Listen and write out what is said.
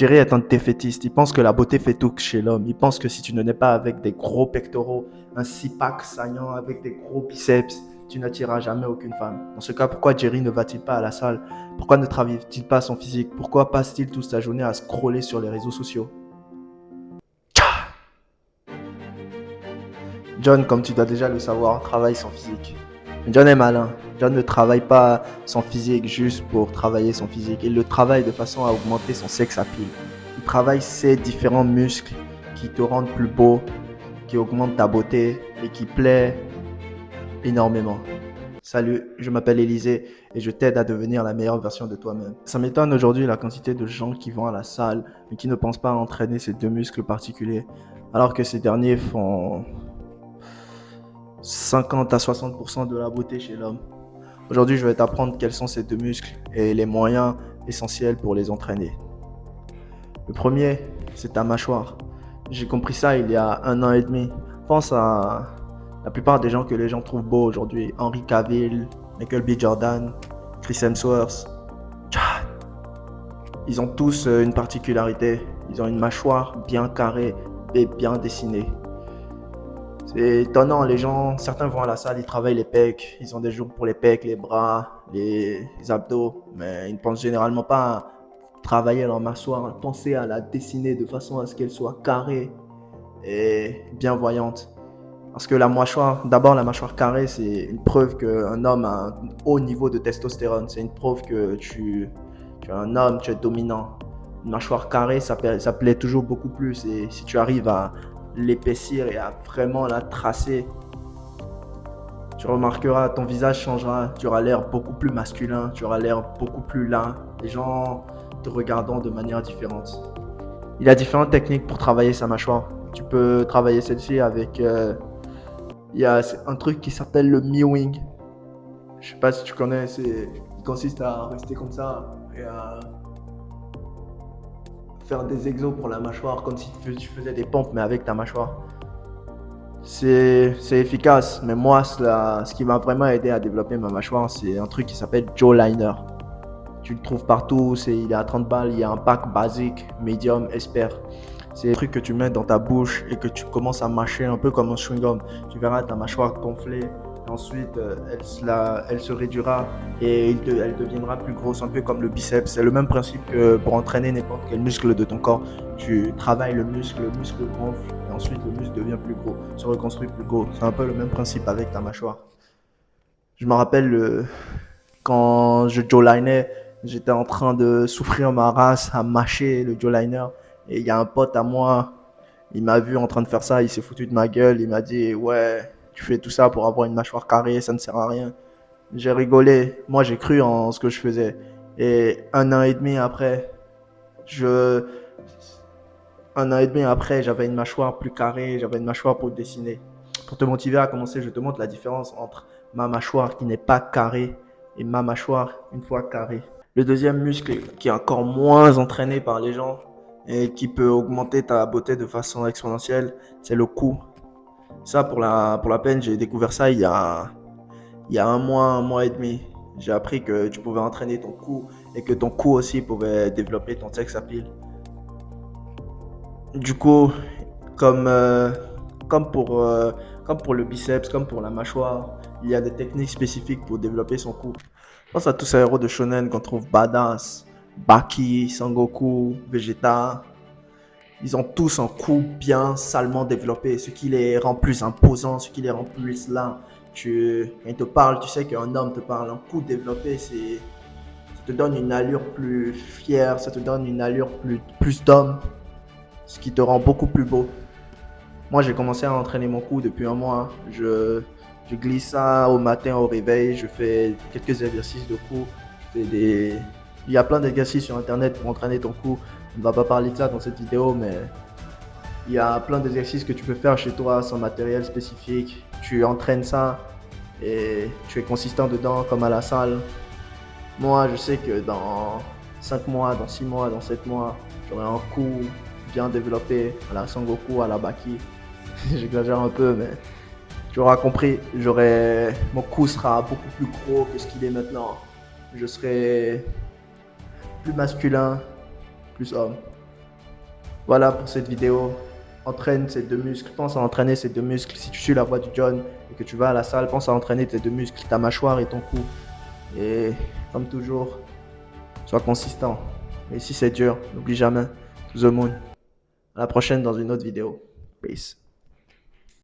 Jerry est un défaitiste. Il pense que la beauté fait tout chez l'homme. Il pense que si tu ne nais pas avec des gros pectoraux, un six-pack saillant avec des gros biceps, tu n'attireras jamais aucune femme. Dans ce cas, pourquoi Jerry ne va-t-il pas à la salle? Pourquoi ne travaille-t-il pas son physique? Pourquoi passe-t-il toute sa journée à scroller sur les réseaux sociaux? John, comme tu dois déjà le savoir, travaille son physique. John est malin. John ne travaille pas son physique juste pour travailler son physique. Il le travaille de façon à augmenter son sex appeal. Il travaille ses différents muscles qui te rendent plus beau, qui augmentent ta beauté et qui plaît énormément. Salut, je m'appelle Élisée et je t'aide à devenir la meilleure version de toi-même. Ça m'étonne aujourd'hui la quantité de gens qui vont à la salle mais qui ne pensent pas à entraîner ces deux muscles particuliers alors que ces derniers font 50 à 60% de la beauté chez l'homme. Aujourd'hui, je vais t'apprendre quels sont ces deux muscles et les moyens essentiels pour les entraîner. Le premier, c'est ta mâchoire. J'ai compris ça il y a 1 an et demi. Pense à la plupart des gens que les gens trouvent beaux aujourd'hui. Henry Cavill, Michael B. Jordan, Chris Hemsworth. Ils ont tous une particularité. Ils ont une mâchoire bien carrée et bien dessinée. C'est étonnant, les gens, certains vont à la salle, ils travaillent les pecs, ils ont des jours pour les pecs, les bras, les abdos, mais ils ne pensent généralement pas à travailler leur mâchoire, penser à la dessiner de façon à ce qu'elle soit carrée et bien voyante. Parce que d'abord la mâchoire carrée, c'est une preuve qu'un homme a un haut niveau de testostérone, c'est une preuve que tu es un homme, tu es dominant. Une mâchoire carrée, ça plaît toujours beaucoup plus et si tu arrives à l'épaissir et à vraiment la tracer, tu remarqueras, ton visage changera, tu auras l'air beaucoup plus masculin, tu auras l'air beaucoup plus lent, les gens te regarderont de manière différente. Il y a différentes techniques pour travailler sa mâchoire. Tu peux travailler celle-ci avec, il y a un truc qui s'appelle le mewing. Je sais pas si tu connais, il consiste à rester comme ça et à faire des exos pour la mâchoire, comme si tu faisais des pompes, mais avec ta mâchoire. C'est efficace, mais moi, ce qui m'a vraiment aidé à développer ma mâchoire, c'est un truc qui s'appelle Jawliner. Tu le trouves partout, il est à 30 balles, il y a un pack basique, medium, expert. C'est un truc que tu mets dans ta bouche et que tu commences à mâcher un peu comme un chewing-gum. Tu verras ta mâchoire gonfler. Ensuite, elle se réduira et elle deviendra plus grosse, un peu comme le biceps. C'est le même principe que pour entraîner n'importe quel muscle de ton corps. Tu travailles le muscle gonfle et ensuite le muscle devient plus gros, se reconstruit plus gros. C'est un peu le même principe avec ta mâchoire. Je me rappelle quand je jawlinais, j'étais en train de souffrir ma race à mâcher le jawliner. Et il y a un pote à moi, il m'a vu en train de faire ça, il s'est foutu de ma gueule, il m'a dit ouais, tu fais tout ça pour avoir une mâchoire carrée, ça ne sert à rien. J'ai rigolé, moi j'ai cru en ce que je faisais. Et 1 an et demi après, je... 1 an et demi après, j'avais une mâchoire plus carrée, j'avais une mâchoire pour dessiner. Pour te motiver à commencer, je te montre la différence entre ma mâchoire qui n'est pas carrée et ma mâchoire une fois carrée. Le deuxième muscle qui est encore moins entraîné par les gens et qui peut augmenter ta beauté de façon exponentielle, c'est le cou. Ça, pour la peine, j'ai découvert ça il y a 1 mois et demi. J'ai appris que tu pouvais entraîner ton cou et que ton cou aussi pouvait développer ton sex appeal. Du coup, comme, euh, comme, pour, euh, comme pour le biceps, comme pour la mâchoire, il y a des techniques spécifiques pour développer son cou. Pense à tous ces héros de shonen qu'on trouve badass. Baki, Sangoku, Vegeta. Ils ont tous un cou bien salement développé, ce qui les rend plus imposants, ce qui les rend plus là. Quand ils te parlent, tu sais qu'un homme te parle. Un cou développé, ça te donne une allure plus fière, ça te donne une allure plus d'homme, ce qui te rend beaucoup plus beau. Moi, j'ai commencé à entraîner mon cou depuis 1 mois. Je glisse ça au matin au réveil. Je fais quelques exercices de cou. Il y a plein d'exercices sur Internet pour entraîner ton cou. On ne va pas parler de ça dans cette vidéo, mais il y a plein d'exercices que tu peux faire chez toi sans matériel spécifique. Tu entraînes ça et tu es consistant dedans comme à la salle. Moi, je sais que dans 5 mois, dans 6 mois, dans 7 mois, j'aurai un cou bien développé à la Sangoku, à la Baki. J'exagère un peu, mais tu auras compris. Mon cou sera beaucoup plus gros que ce qu'il est maintenant. Je serai plus masculin, plus homme. Voilà pour cette vidéo. Entraîne ces deux muscles. Pense à entraîner ces deux muscles. Si tu suis la voie du John et que tu vas à la salle, pense à entraîner tes deux muscles, ta mâchoire et ton cou. Et comme toujours, sois consistant. Et si c'est dur, n'oublie jamais. To the moon. À la prochaine dans une autre vidéo. Peace.